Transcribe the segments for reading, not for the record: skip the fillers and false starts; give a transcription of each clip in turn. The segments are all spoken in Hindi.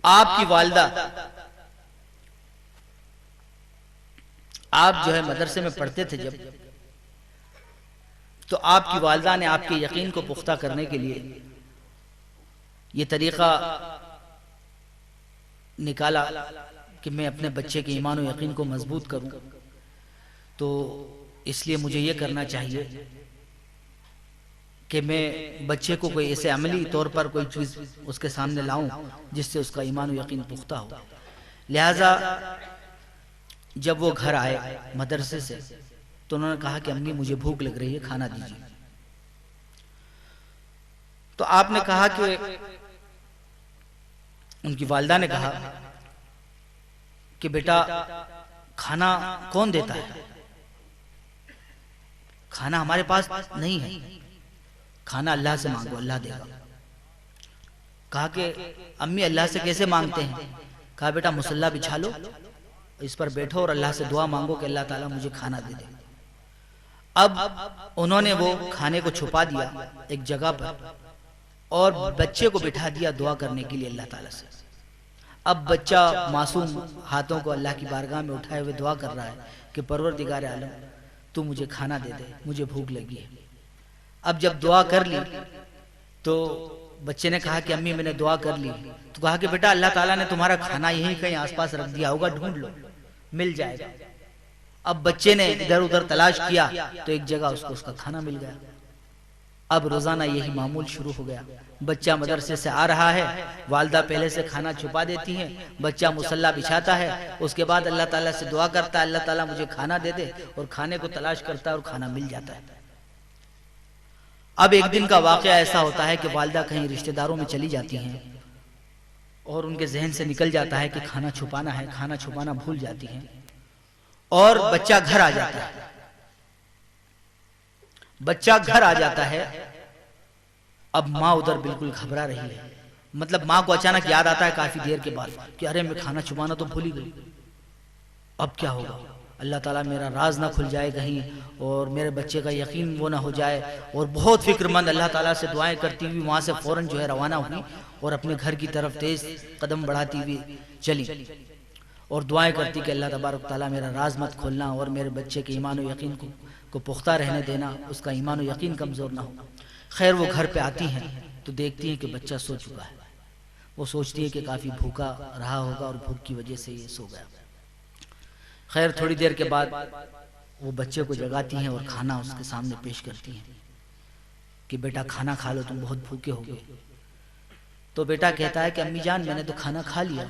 आपकी वालिदा, आप जो है मदरसे में पढ़ते थे जब, तो आपकी वालिदा ने आपके यकीन को पुख्ता करने के लिए ये तरीका निकाला कि मैं अपने बच्चे के ईमान और यकीन को मजबूत करूं, तो इसलिए मुझे ये करना चाहिए कि मैं बच्चे को कोई ऐसे अमली तौर पर कोई चीज़ उसके सामने लाऊं जिससे उसका ईमान और यकीन पुख्ता हो। लिहाजा जब वो घर आए मदरसे से तो उन्होंने कहा कि अम्मी मुझे भूख लग रही है, खाना दीजिए। तो आपने कहा कि, उनकी वालिदा ने कहा कि बेटा खाना कौन देता है, खाना हमारे पास नहीं है, खाना अल्लाह से मांगो, अल्लाह देगा। कहा कि अम्मी अल्लाह से कैसे मांगते हैं? कहा बेटा मुसल्ला बिछा लो, इस पर बैठो और अल्लाह से दुआ मांगो कि अल्लाह ताला मुझे खाना दे दे। अब उन्होंने वो खाने को छुपा दिया एक जगह पर और बच्चे को बिठा दिया दुआ करने के लिए अल्लाह ताला से। अब बच्चा मासूम हाथों को अल्लाह की बारगाह में उठाए हुए दुआ कर रहा है कि परवरदिगार आलम तू मुझे खाना दे दे, मुझे भूख लगी है। अब जब दुआ कर ली तो बच्चे ने कहा कि अम्मी मैंने दुआ कर ली। तो कहा कि बेटा अल्लाह ताला ने तुम्हारा खाना यहीं कहीं आसपास रख दिया होगा, ढूंढ लो, मिल जाएगा। अब बच्चे ने इधर उधर तलाश किया तो एक जगह उसको उसका खाना मिल गया। अब रोजाना यही मामूल शुरू हो गया। बच्चा मदरसे से आ रहा है, वालिदा पहले से खाना छुपा देती है, बच्चा मुसल्ला बिछाता है, उसके बाद अल्लाह ताला से दुआ करता है अल्लाह ताला मुझे खाना दे दे, और खाने को तलाश करता है और खाना मिल जाता है। अब एक दिन का वाकया ऐसा होता है कि वालिदा कहीं रिश्तेदारों में चली जाती हैं और उनके जहन से निकल जाता है कि खाना छुपाना है, खाना छुपाना भूल जाती हैं और बच्चा घर आ जाता है। बच्चा घर आ जाता है, अब माँ उधर बिल्कुल घबरा रही है। मतलब माँ को अचानक याद आता है काफी देर के बाद कि अरे मैं खाना छुपाना तो भूल ही गई, अब क्या होगा, अल्लाह ताला मेरा राज ना खुल जाए कहीं और मेरे बच्चे का यकीन वो ना हो जाए। और बहुत फिक्रमंद अल्लाह ताला से दुआएं करती हुई वहां से फौरन जो है रवाना हुई और अपने घर की तरफ तेज कदम बढ़ाती हुई चली और दुआएं करती कि अल्लाह तबारक ताला मेरा राज मत खोलना और मेरे बच्चे के ईमान और यकीन को पुख्ता रहने देना, उसका ईमान और यकीन कमजोर ना हो। खैर वो घर पे आती हैं तो देखती हैं कि बच्चा सो चुका है। वो सोचती है कि काफी भूखा रहा होगा और भूख की वजह से ये सो गया। खैर थोड़ी देर के बाद वो बच्चे को जगाती हैं और खाना उसके सामने पेश करती हैं कि बेटा खाना खा लो, तुम बहुत भूखे हो गए। तो बेटा कहता है कि अम्मी जान मैंने तो खाना खा लिया।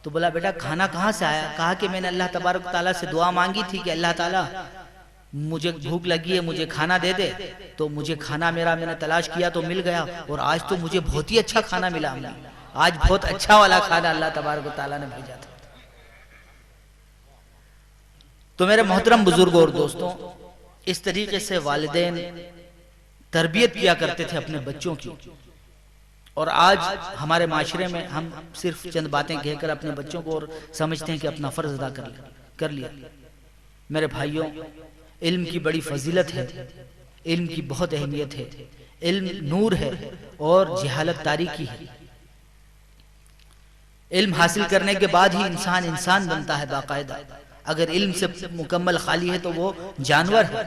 तो बोला बेटा खाना कहाँ से आया? कहा कि मैंने अल्लाह तबारक ताला से दुआ मांगी थी कि अल्लाह ताला मुझे भूख लगी है, मुझे खाना दे दे, तो मुझे खाना मैंने तलाश किया तो मिल गया और आज तो मुझे बहुत ही अच्छा खाना मिला, आज बहुत अच्छा वाला खाना अल्लाह तबारक ताला ने भेजा था। तो मेरे मोहतरम बुजुर्गों और दोस्तों, इस तरीके से वालिदैन तरबियत किया करते थे अपने बच्चों की। और आज हमारे माशरे में हम सिर्फ चंद बातें कहकर अपने बच्चों को और समझते हैं कि अपना फर्ज अदा कर लिया। मेरे भाइयों, इल्म की बड़ी फजीलत है, इल्म की बहुत अहमियत है, इल्म नूर है और जहालत तारीकी है। इल्म हासिल करने के बाद ही इंसान बनता है बाकायदा। अगर इल्म से मुकम्मल खाली है तो वो जानवर है,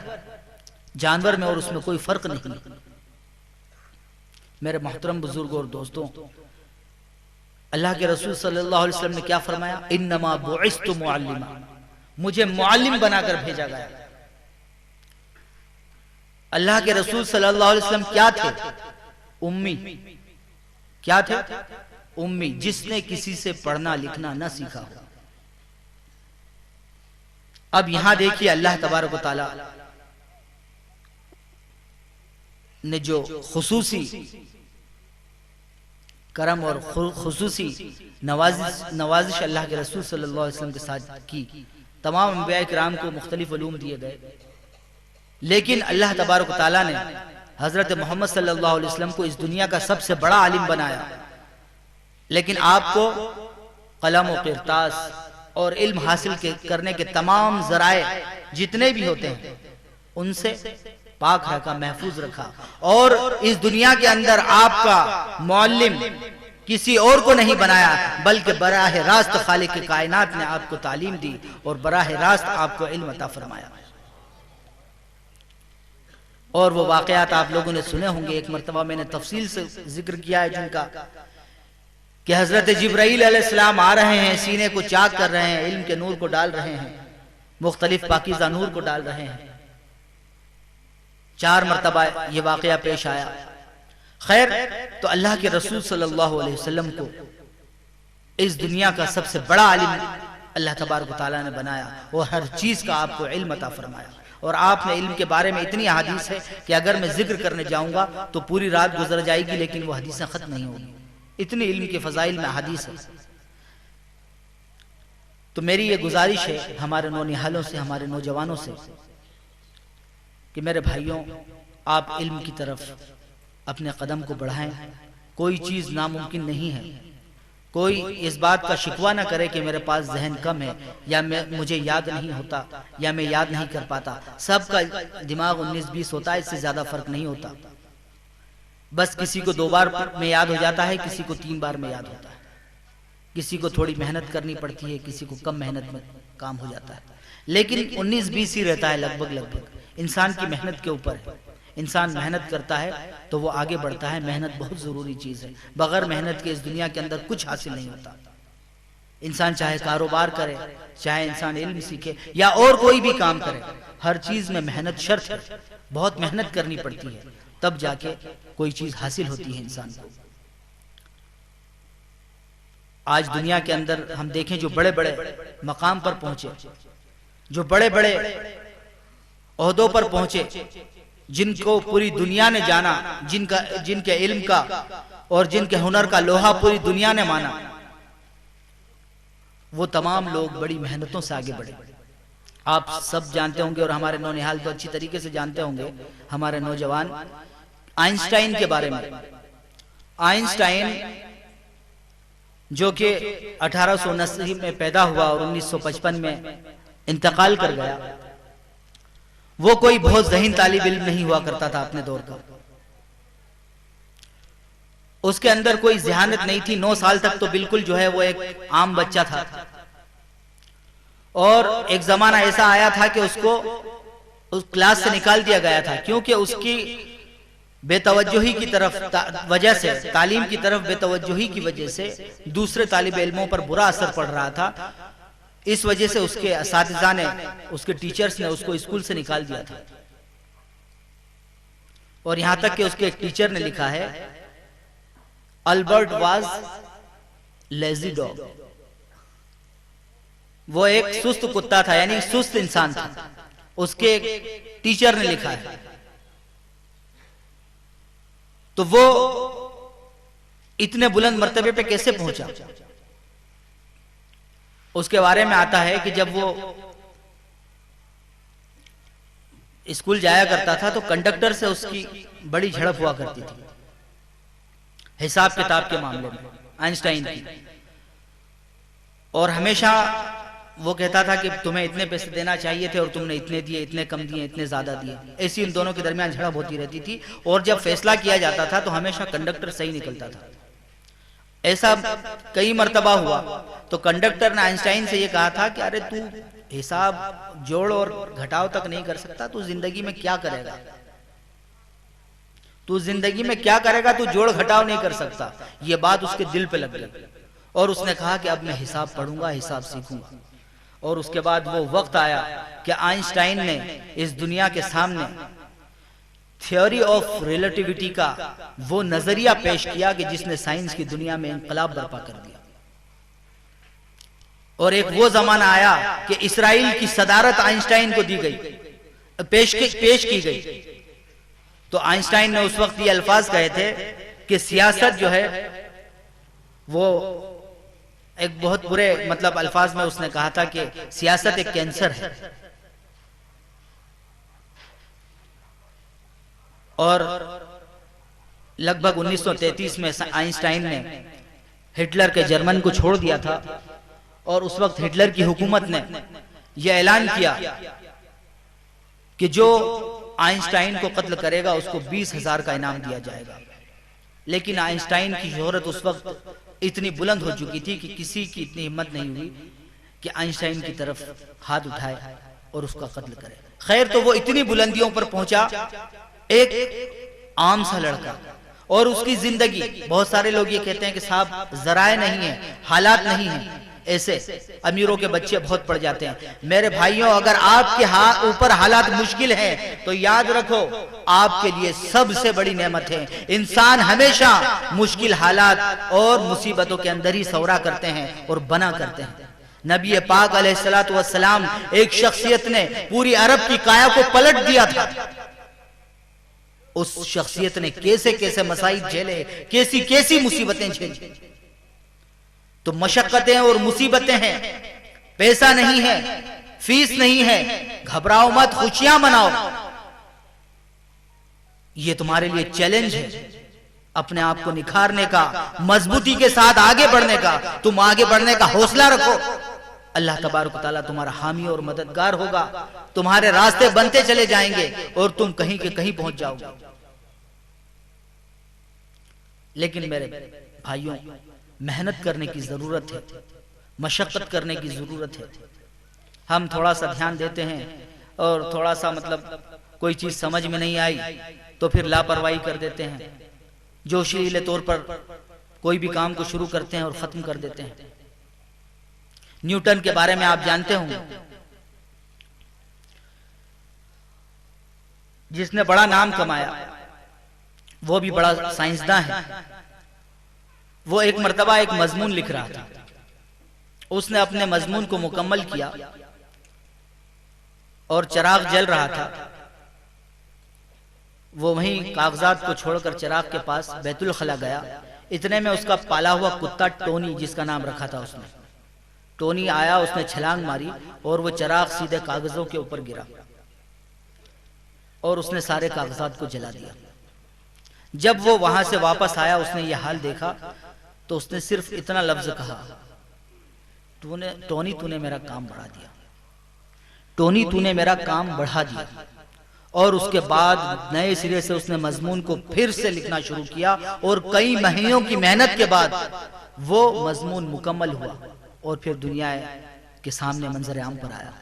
जानवर में और उसमें कोई फर्क नहीं है। मेरे मोहतरम बुजुर्गों और दोस्तों, अल्लाह के रसूल सल्लल्लाहु अलैहि वसल्लम ने क्या फरमाया? इन्नमा बुइस्तु मुअल्लिमा, मुझे मुअल्लिम बनाकर भेजा गया। अल्लाह के रसूल सल्लल्लाहु अलैहि वसल्लम क्या थे? उम्मी। क्या थे? उम्मी, जिसने किसी से पढ़ना लिखना न सीखा हो। अब यहां देखिए अल्लाह तबारक व तआला ने जो खुसूसी करम और खुसूसी नवाजिश अल्लाह के रसूल सल्लल्लाहु अलैहि वसल्लम के साथ की, तमाम अंबिया किराम को मुख्तलिफ उलूम दिए गए, लेकिन अल्लाह तबारक व तआला ने हजरत मोहम्मद सल्लल्लाहु अलैहि वसल्लम को इस दुनिया का सबसे बड़ा आलिम बनाया। लेकिन आपको कलम और किरतास और इल्म हासिल करने के तमाम जराए जितने भी होते हैं उनसे पाक रखा, महफूज रखा। और इस दुनिया के अंदर आपका मुअल्लिम किसी और को नहीं बनाया, बल्कि बराह रास्त खालिक के कायनात ने आपको तालीम दी और बराह रास्त आपको इल्म अता फरमाया। और वो वाकयात आप लोगों ने सुने होंगे, एक मरतबा मैंने तफसील से जिक्र किया है जिनका, कि हजरत जिब्राईल अलैहिस्सलाम आ रहे हैं, सीने को चाक कर रहे हैं, इल्म के नूर को डाल रहे हैं, मुख्तलिफ पाकीज़ा नूर को डाल रहे हैं। 4 मरतबा ये वाकया पेश आया। खैर, तो अल्लाह के रसूल सल्लल्लाहु अलैहि वसल्लम को इस दुनिया का सबसे बड़ा आलिम अल्लाह तबारक व तआला ने बनाया और हर चीज का आपको इल्म अता फरमाया। और आपने इल्म के बारे में इतनी हदीस है कि अगर मैं जिक्र करने जाऊंगा तो पूरी रात गुजर जाएगी, लेकिन वो हदीसें खत्म नहीं होगी, इतनी इल्म के फजाइल में हदीस है। तो मेरी ये गुजारिश है हमारे नौनिहालों से, हमारे नौजवानों से, कि मेरे भाइयों, आप इल्म की तरफ अपने कदम को बढ़ाएं। कोई चीज नामुमकिन नहीं है। कोई इस बात का शिकवा ना करे कि मेरे पास जहन कम है, या मुझे याद नहीं होता, या मैं याद नहीं कर पाता। सबका दिमाग 19-20 होता है, इससे ज्यादा फर्क नहीं होता। बस किसी को 2 बार में याद हो जाता है, किसी को 3 बार में याद होता है, किसी को थोड़ी मेहनत करनी पड़ती है, किसी को कम मेहनत में काम हो जाता है, लेकिन 19-20 ही रहता है लगभग। इंसान की मेहनत के ऊपर है। इंसान मेहनत करता है तो वो आगे बढ़ता है। मेहनत बहुत जरूरी चीज है। बगैर मेहनत के इस दुनिया के अंदर कुछ हासिल नहीं होता। इंसान चाहे कारोबार करे, चाहे इंसान इल्म सीखे, या और कोई भी काम करे, हर चीज में मेहनत शर्त है। बहुत मेहनत करनी पड़ती है, तब जाके कोई चीज हासिल होती है इंसान को। आज दुनिया के अंदर हम देखें, जो बड़े बड़े मकाम पर पहुंचे, जो बड़े बड़े ओहदों पर पहुंचे, जिनको पूरी दुनिया ने जाना, जिनके इल्म का और जिनके हुनर का लोहा पूरी दुनिया ने माना, वो तमाम लोग बड़ी मेहनतों से आगे बढ़े। आप सब जानते होंगे और हमारे नौनिहाल तो अच्छी तरीके से जानते होंगे, हमारे नौजवान, आइंस्टाइन के बारे में। आइंस्टाइन जो कि 1879 में पैदा हुआ और 1955 में इंतकाल कर गया, वो कोई बहुत ज़हीन तालिब इल्म नहीं हुआ करता था अपने दौर का। उसके अंदर कोई ज़हानत नहीं थी। 9 साल तक तो बिल्कुल जो है वो एक आम बच्चा था। और एक जमाना ऐसा आया था कि उसको उस क्लास से निकाल दिया गया था, क्योंकि उसकी बेतवज्जोही की तरफ वजह से, तालीम की तरफ बेतवज्जोही की वजह से दूसरे तालिब इल्मों पर बुरा असर पड़ रहा था। इस वजह से उसके असातिज़ा ने, उसके टीचर्स ने उसको स्कूल से निकाल दिया था। और यहां तक कि उसके एक टीचर ने लिखा है, अल्बर्ट वाज लेजी डॉग। वो एक सुस्त कुत्ता था, यानी सुस्त इंसान था, उसके एक टीचर ने लिखा है। तो वो इतने बुलंद मर्तबे पे कैसे पहुंचा? उसके बारे में आता है कि जब वो स्कूल जाया करता था तो कंडक्टर से उसकी बड़ी झड़प हुआ करती थी, हिसाब किताब के मामले में, आइंस्टाइन की। और हमेशा वो कहता था कि तुम्हें इतने पैसे देना चाहिए थे और तुमने इतने दिए, इतने कम दिए, इतने ज्यादा दिए। ऐसी इन दोनों के दरमियान झड़प होती रहती थी। और जब फैसला किया जाता था तो हमेशा कंडक्टर सही निकलता था। ऐसा कई मर्तबा हुआ तो कंडक्टर ने आइंस्टाइन से ये कहा था कि अरे तू हिसाब जोड़ और घटाव तक नहीं कर सकता, तू जिंदगी में क्या करेगा? तू जिंदगी में क्या करेगा? तू जोड़ घटाव नहीं कर सकता। ये बात उसके दिल पे लग गई और उसने कहा कि अब मैं हिसाब पढ़ूंगा, हिसाब सीखूंगा। और उसके बाद वो वक्त आया कि आइंस्टाइन ने इस दुनिया के सामने थ्योरी ऑफ रिलेटिविटी का वो नजरिया पेश किया कि जिसने साइंस की दुनिया में इंकलाब बर्पा कर दिया। और एक वो जमाना आया कि इस्राइल की सदारत आइंस्टाइन को दी गई, पेश की गई। तो आइंस्टाइन ने उस वक्त ये अल्फाज कहे थे कि सियासत जो है वो एक बहुत बुरे मतलब अल्फाज में उसने कहा था कि सियासत एक कैंसर है। और लगभग 1933 में आइंस्टाइन ने हिटलर के जर्मन को छोड़ दिया था। और उस वक्त हिटलर की हुकूमत ने यह ऐलान किया कि जो आइंस्टाइन को कत्ल करेगा उसको 20,000 का इनाम दिया जाएगा। लेकिन आइंस्टाइन की शोहरत उस वक्त इतनी बुलंद हो चुकी थी कि किसी की इतनी हिम्मत नहीं हुई कि आइंस्टाइन की तरफ हाथ उठाए और उसका कत्ल करे। खैर, तो वो इतनी बुलंदियों पर पहुंचा, एक आम सा लड़का, और उसकी जिंदगी, बहुत सारे लोग ये कहते हैं कि साहब जराए नहीं है, हालात नहीं है, ऐसे अमीरों के बच्चे बहुत पड़ जाते हैं। मेरे भाइयों, अगर आपके ऊपर हालात मुश्किल हैं तो याद रखो आपके लिए सबसे बड़ी नेमत है। इंसान हमेशा मुश्किल हालात और मुसीबतों के अंदर ही सौरा करते हैं और बना करते हैं। नबी पाक अलैहिस्सलातु वस्सलाम, एक शख्सियत ने पूरी अरब की काया को पलट दिया था। उस शख्सियत ने कैसे कैसे मसाइब झेले, कैसी कैसी मुसीबतें झेली। तो मशक्कतें और मुसीबतें हैं, पैसा नहीं है, फीस नहीं है, घबराओ मत, खुशियां मनाओ। ये तुम्हारे लिए चैलेंज है, अपने आप को निखारने का, मजबूती के साथ आगे बढ़ने का। तुम आगे बढ़ने का हौसला रखो, अल्लाह तबारक व तआला तुम्हारा हामी और मददगार होगा। तुम्हारे रास्ते बनते चले जाएंगे और तुम कहीं के कहीं पहुंच जाओगे। लेकिन मेरे भाइयों, मेहनत करने की जरूरत है, मशक्कत करने की जरूरत है। हम थोड़ा सा ध्यान देते हैं और थोड़ा सा मतलब कोई चीज समझ में नहीं आई तो फिर लापरवाही कर देते हैं, जोशीले तौर पर कोई भी काम को शुरू करते हैं और खत्म कर देते हैं। न्यूटन के बारे में आप जानते होंगे, जिसने बड़ा नाम कमाया, वो भी बड़ा साइंसदान है। वो एक मर्तबा एक मजमून लिख रहा था, उसने अपने मजमून को मुकम्मल किया और चिराग जल रहा था। वो वहीं कागजात को छोड़कर चिराग के पास बैतुल खला गया। इतने में उसका पाला हुआ कुत्ता टोनी, जिसका नाम रखा था उसने, टोनी आया, उसने छलांग मारी और वो चिराग सीधे कागजों के ऊपर गिरा और उसने सारे कागजात को जला दिया। जब वो वहां से वापस आया, उसने ये हाल देखा तो उसने सिर्फ इतना लफ्ज कहा, टोनी तूने मेरा काम बढ़ा दिया, टोनी तूने मेरा काम बढ़ा दिया। और उसके बाद नए सिरे से उसने मजमून को फिर से लिखना शुरू किया और कई महीनों की मेहनत के बाद वो मजमून मुकम्मल हुआ और फिर दुनिया के सामने मंजर आम पर आया।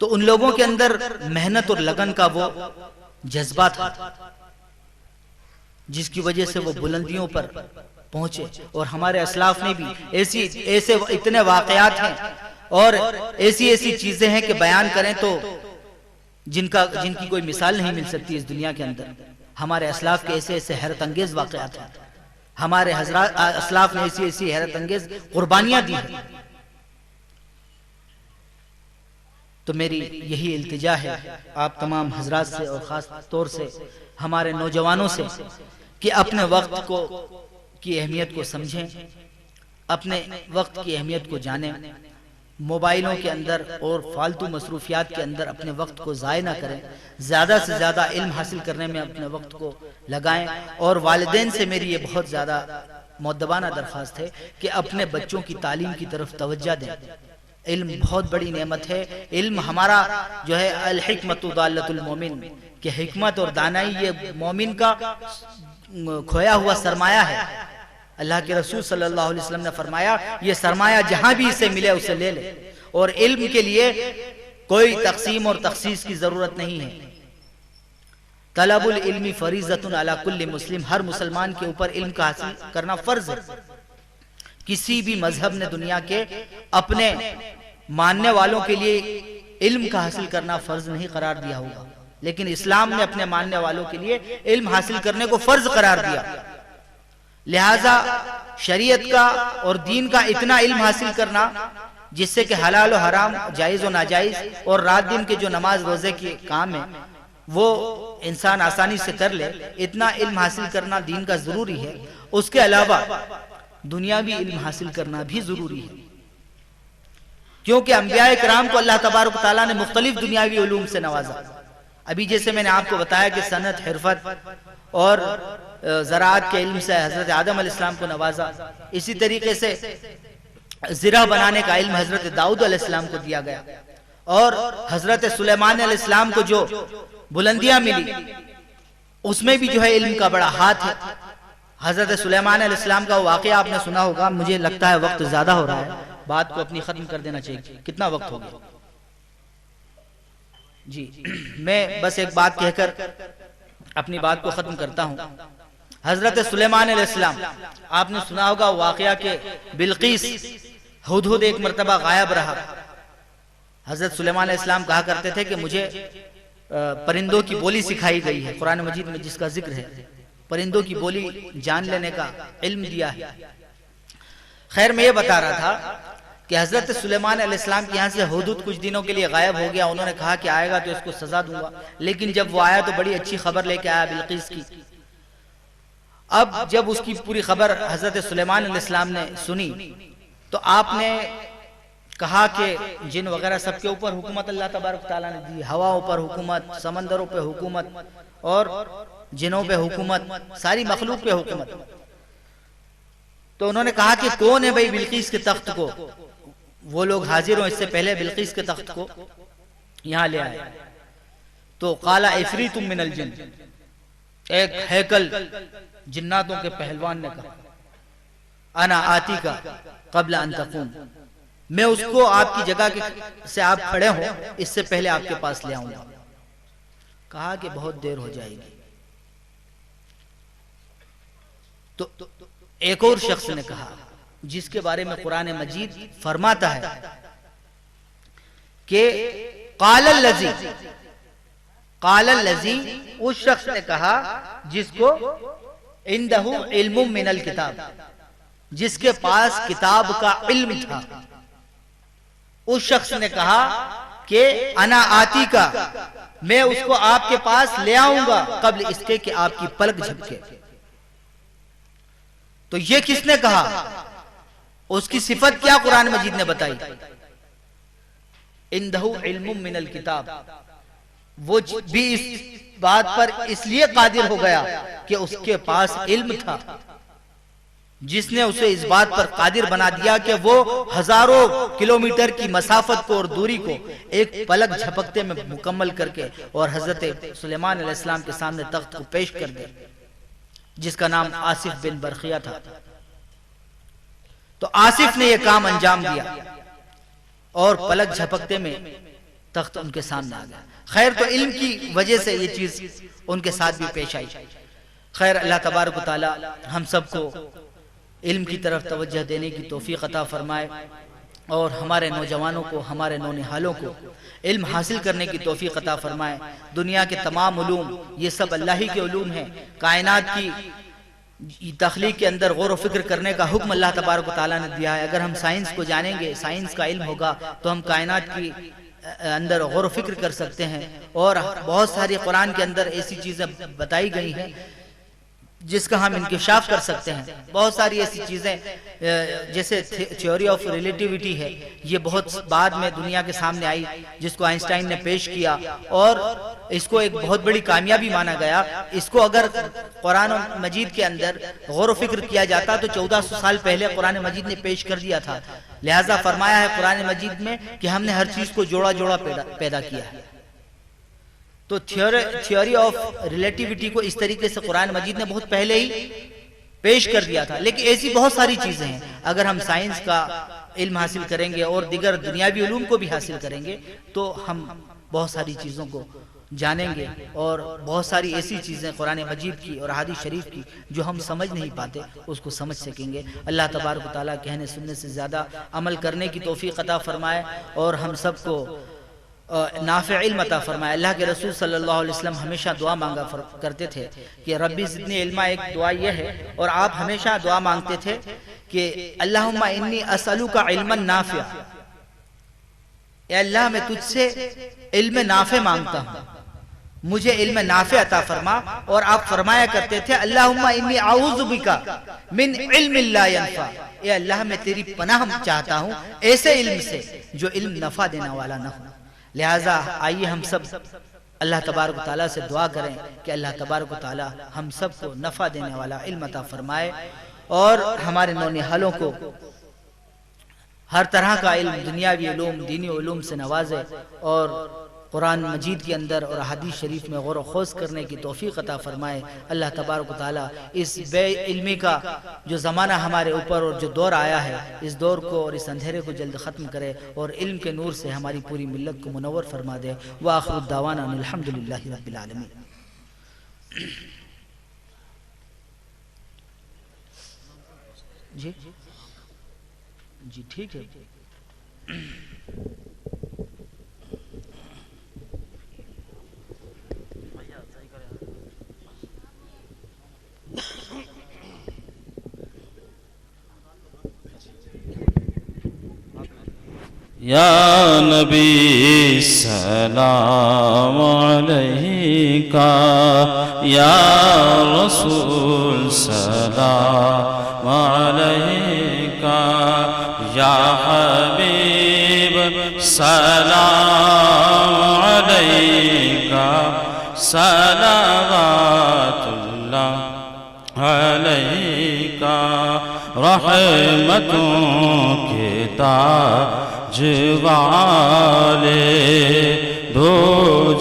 तो उन लोगों के अंदर मेहनत और लगन का वो जज्बा था जिसकी वजह से वो बुलंदियों पर पहुंचे। और हमारे असलाफ ने भी ऐसे इतने वाकयात हैं और ऐसी ऐसी चीजें हैं कि बयान करें तो जिनकी कोई मिसाल नहीं मिल सकती इस दुनिया के अंदर। हमारे असलाफ के ऐसे ऐसे हैरत अंगेज वाकयात हैं, हमारे असलाफ ने ऐसी ऐसी हैरत अंगेज कुर्बानियां दी हैं। तो मेरी यही इल्तिजा है आप तमाम हजरात से और खास तौर से हमारे नौजवानों से कि अपने वक्त की अहमियत को समझें, अपने वक्त की अहमियत को जानें, मोबाइलों के अंदर और फालतू मसरूफियात के अंदर अपने वक्त को ज़ाय ना करें, ज़्यादा से ज़्यादा इल्म हासिल करने में अपने वक्त को लगाएं। और वालिदैन से मेरी ये बहुत ज़्यादा मुअद्दबाना दरख्वास्त है कि अपने बच्चों की तालीम की तरफ तवज्जो दें। इल्म बहुत बड़ी नेमत है। इल्म हमारा जो है अल हिकमतु दालतुल मोमिन, कि हिकमत और दानाई ये मोमिन का खोया हुआ सरमाया है। अल्लाह के रसूल सल्लल्लाहु अलैहि वसल्लम ने फरमाया, ये सरमाया जहां भी इसे मिले उसे ले ले। और इल्म के लिए कोई तकसीम और तखसीस की जरूरत नहीं है। तलबुल इल्मी फरीज़तुन अला कुल्ली मुस्लिम, हर मुसलमान के ऊपर इल्म का हासिल करना फर्ज है। किसी भी मजहब ने दुनिया के अपने मानने वालों के लिए इल्म का हासिल करना फर्ज नहीं करार दिया होगा, लेकिन इस्लाम ने अपने मानने वालों के लिए इल्म हासिल करने को फर्ज करार दिया। लिहाजा शरीयत का और दीन का इतना इल्म हासिल करना जिससे कि हलाल और हराम, जायज और नाजायज और रात दिन के जो नमाज रोजे के काम है वो इंसान आसानी से कर ले, इतना इल्म हासिल करना दीन का जरूरी है। उसके अलावा दुनियावी इल्म हासिल करना भी जरूरी है, क्योंकि अंबिया किराम को अल्लाह तबारक तआला ने मुख्तलिफ दुनियावी उलूम से नवाजा। अभी जैसे मैंने आपको बताया कि सनत, हिरफत और ज़राअत के इल्म से हजरत आदम अलैहिस्सलाम को नवाजा, इसी तरीके से ज़िरा बनाने का इल्म हजरत दाऊद अलैहिस्सलाम को दिया गया और हजरत सुलेमान अलैहिस्सलाम को जो बुलंदियां मिली उसमें भी जो है इल्म का बड़ा हाथ है। हजरत सुलेमान अलैहिस्सलाम का वाक़या आपने सुना होगा। मुझे लगता है वक्त ज्यादा हो रहा है, बात को अपनी खत्म कर देना चाहिए। कितना वक्त हो गया जी? मैं बस एक बात कहकर अपनी बात को खत्म करता हूं। हजरत सुलेमान अलैहिस्सलाम, आपने सुना होगा वाक़या के बिल्किस हुदहुद एक मर्तबा गायब रहा। हजरत सुलेमान अलैहिस्सलाम कहा करते थे कि मुझे परिंदों की बोली सिखाई गई है, कुरान मजीद में जिसका जिक्र है, परिंदों की बोली जान लेने का इल्म दिया है। खैर, मैं ये बता रहा था कि हजरत सुलेमान अलैहिस्सलाम के यहाँ से हुदहुद कुछ दिनों के लिए गायब हो गया। उन्होंने कहा कि आएगा तो इसको सजा दूंगा, लेकिन जब वो आया तो बड़ी अच्छी खबर लेके आया बिल्किस की। अब जब उसकी पूरी खबर हजरत सुलेमान अलैहिस्सलाम ने सुनी तो आपने कहा कि जिन वगैरह सबके ऊपर हुकूमत अल्लाह तबारक तआला ने दी, हवाओं पर हुकूमत, समंदरों पे हुकूमत और जिनों पे हुकूमत, सारी मखलूक पे हुकूमत। तो उन्होंने कहा कि कौन है भाई बिल्किस के तख्त को, वो लोग हाजिर हो, इससे पहले बिल्किस के तख्त को यहां ले आए। तो काला इफरीतुम मिनल जिन्न, एक हैकल जिन्नातों के पहलवान ने कहा, अना आती का कब्ल अन तकूम, मैं उसको आपकी जगह के से आप खड़े हो इससे पहले आपके पास ले आऊंगा। कहा कि बहुत देर हो जाएगी। तो एक और शख्स ने कहा, जिसके बारे में कुरान मजीद फरमाता है कि कालल लजी, उस शख्स ने कहा जिसको इंदहु इल्मुम मिनल किताब, जिसके पास किताब का इल्म था, उस शख्स ने कहा कि अना आती का, मैं उसको आपके पास ले आऊंगा कब्ल इसके कि आपकी पलक झपके। तो ये किसने कहा? उसकी सिफत क्या कुरान मजीद ने बताई? इंदहु इल्मुम मिनल किताब, वो भी इस बात पर इसलिए कादिर हो गया कि उसके पास इल्म था, जिसने उसे इस बात पर कादिर बना दिया कि वो हजारों किलोमीटर की मसाफत को और दूरी को एक पलक झपकते में मुकम्मल करके और हजरत सुलेमान अलैहिस्सलाम के सामने तख्त को पेश कर दे, जिसका नाम आसिफ बिन बरखिया था। तो आसिफ ने यह काम अंजाम दिया और पलक झपकते में तख्त उनके सामने आ गया। खैर, तो इल्म की वजह से ये चीज उनके साथ भी पेश आई। खैर, अल्लाह तबारक व तआला हम सबको इल्म की तरफ तवज्जो देने की तौफीक अता फरमाए और हमारे नौजवानों को, हमारे नौनिहालों को इल्म हासिल करने की तौफीक अता फरमाए। दुनिया के तमाम उलूम ये सब अल्लाह ही के उलूम हैं। कायनात की तख्लीक के अंदर गौर व फिक्र करने का हुक्म अल्लाह तबारक व तआला ने दिया है। अगर हम साइंस को जानेंगे, साइंस का इल्म होगा, तो हम कायनात की अंदर गौर व फिक्र कर सकते हैं। और बहुत सारी कुरान के अंदर ऐसी चीजें बताई गई हैं जिसका हम इंकिशाफ कर सकते हैं। बहुत सारी ऐसी चीजें जैसे थ्योरी ऑफ रिलेटिविटी है, ये बहुत बाद में दुनिया के सामने आई, जिसको आइंस्टाइन ने पेश किया और इसको एक बहुत बड़ी कामयाबी माना गया। इसको अगर कुरान मजीद के अंदर गौर व फिक्र किया जाता तो 1400 साल पहले कुरान मजीद ने पेश कर दिया था। लिहाजा फरमाया है कुरान मजीद में कि हमने हर चीज को जोड़ा जोड़ा पैदा किया है। तो थ्योरी ऑफ रिलेटिविटी को इस तरीके से कुरान मजीद ने बहुत पहले ही पेश कर दिया था। लेकिन ऐसी बहुत सारी चीजें हैं, अगर हम साइंस का इल्म हासिल करेंगे और दिगर दुनियावी उलूम को भी हासिल करेंगे तो हम बहुत सारी चीजों को जानेंगे और बहुत सारी ऐसी चीजें कुरान मजीद की और हदीस शरीफ की जो हम समझ नहीं पाते उसको समझ सकेंगे। अल्लाह तबारक व तआला कहने सुनने से ज्यादा अमल करने की तौफीक अता फरमाए और हम सबको नाफ़े इल्म अता फरमाए। अल्लाह के रसूल सल्लल्लाहु अलैहि वसल्लम हमेशा दुआ मांगा करते थे कि रब्बी ज़िदनी इल्मा। एक दुआ यह है और आप हमेशा दुआ मांगते थे कि अल्लाहुम्मा इन्नी असअलुका इल्मन नाफ़िअ, या अल्लाह मैं तुझसे इल्म नाफ़े मांगता हूँ, मुझे इल्म नाफ़े अता फरमा। और आप फरमाया करते थे अल्लाहुम्मा इन्नी आऊज़ु बिका मिन इल्मिन ला यनफ़ा, या अल्लाह मैं तेरी पनाह चाहता हूँ ऐसे इल्म से जो इल्म नफ़ा देने वाला न हो। लिहाजा आइए हम सब अल्लाह तबारक व तआला से दुआ करें कि अल्लाह तबारक व तआला हम सबको नफ़ा देने वाला इल्म अता फरमाए और हमारे नौनिहालों को हर तरह का इल्म, दुनियावी उलूम, दीनी उलूम से नवाजे और कुरान मजीद के अंदर और हदीस शरीफ में गौर खोज करने की तौफीक अता फरमाए। अल्लाह तबारक व तआला इस बे इल्मी का जो ज़माना हमारे ऊपर और जो दौर आया है, इस दौर को और इस अंधेरे को जल्द ख़त्म करे और इल्म के नूर से हमारी पूरी मिल्लत को मुनव्वर फरमा दे। व आखिरु दावाना अनिल हम्दुलिल्लाहि रब्बिल आलमीन। जी जी ठीक है। या नबी सलाम अलैका, या रसूल सलाम अलैका, या हबीब सलाम अलैका, सलावतुल्लाह अलैका, रहमतों के ताज वाले, दो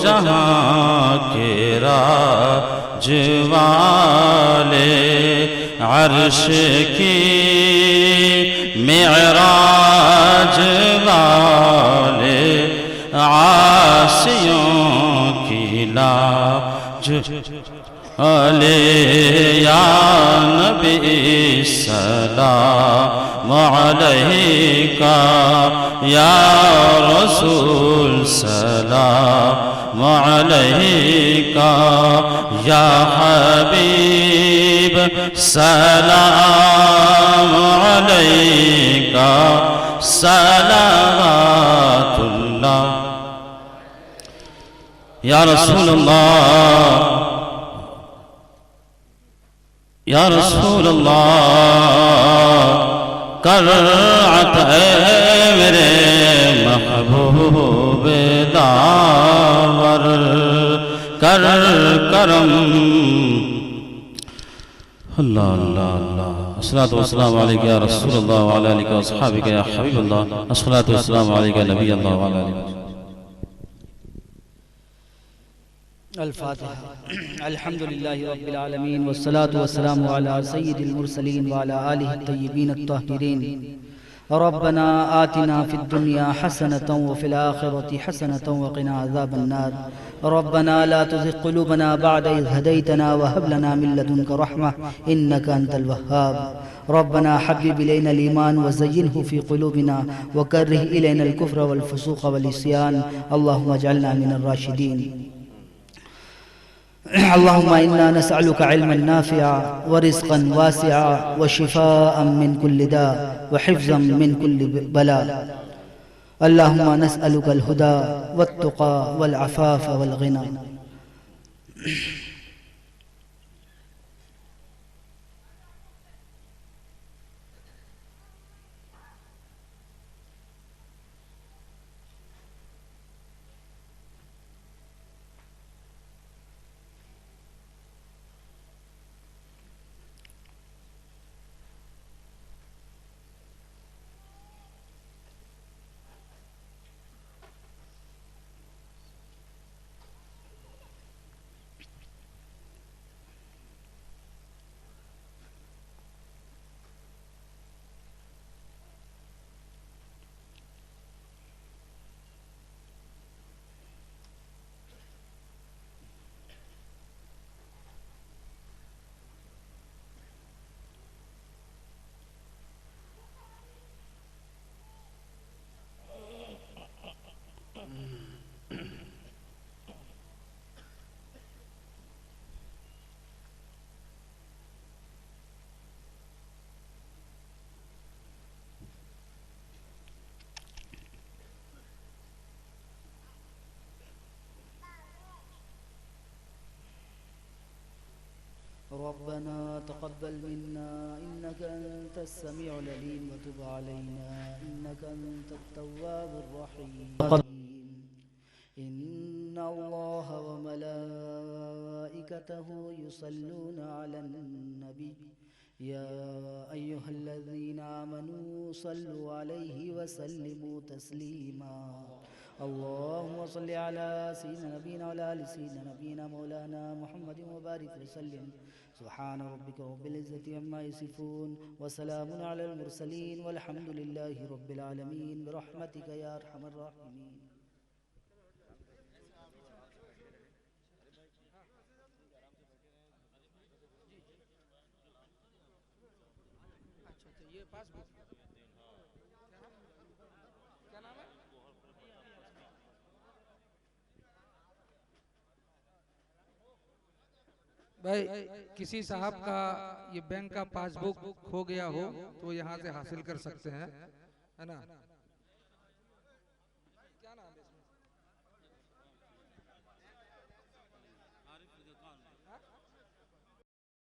जहां के राज वाले, अर्श की मेराज वाले, आसियों की लाज अले, या नबी सलाम अलैका, या रसूल सलाम अलैका, या हबीब सलाम अलैका, सलावतुल्लाह। या रसूल अल्लाह, या रसूल अल्लाह, कर अता मेरे महबूब दावर, कर करम। अल्लाह अल्लाह अल्लाह। अस्सलातु वस्सलामु अलैका या रसूल अल्लाह व अला आलिका व अस्हाबिका या हबीब अल्लाह। अस्सलातु वस्सलामु अलैका नबी अल्लाह व अला आलिका। अल-फातिहा। अल्हम्दुलिल्लाहि रब्बिल आलमीन वस्सलातु वस्सलामु अला सय्यिदिल मुरसलीन व अला आलिहि तय्यिबीन अत्ताहिरीन। रब्बना आतिना फिद दुनिया हसनतन व फिल आखिरति हसनतन व क़िना अज़ाबन्नार। रब्बना ला तुज़िग़ क़ुलूबना बअद इज़ हदैतना व हब लना मिन लदुनका रहमह इन्नका अंतल वह्हाब। रब्बना हब्बिब इलैनल ईमान व ज़य्यिनहु फ़ी क़ुलूबिना व कर्रिह इलैनल कुफ़्र वल फ़ुसूक़ वल इस्यान। अल्लाहुम्मा अजअलना मिनर राशिदीन। अल्लाहुम्मा इन्ना नसअलुका इल्मन नाफ़िअ व रिज़्क़न वासिअ व शिफ़ाअन मिन कुल्लि दा व हिफ़्ज़न मिन कुल्लि बला। अल्लाहुम्मा नसअलुकल हुदा वत्तुक़ा वल अफ़ाफ़ वल ग़िना। रब्बना तक़ब्बल मिन्ना इन्नका अंतस समीउल अलीम व तुब अलैना इन्नका अंतत तव्वाबुर रहीम। इन्नल्लाहा व मलाइकतहु युसल्लूना अलन नबी या अय्युहल्लज़ीना आमनू सल्लु अलैहि व सल्लिमू तस्लीमा। अल्लाहुम्मा सल्लि अला सय्यिदिना नबीना व अला आलि सय्यिदिना नबीना मौलाना मुहम्मदिन व बारिक वसल्लिम। सुब्हान रब्बिका रब्बिल इज्जति अम्मा यसिफून व सलामुन अलल मुरसलीन वल्हम्दुलिल्लाहि रब्बिल आलमीन बिरहमतिका या अरहमर राहिमीन। अच्छा ये पासबुक क्या नाम है? भाई किसी साहब का ये बैंक का पासबुक खो गया हो तो यहाँ से हासिल कर सकते हैं, है ना।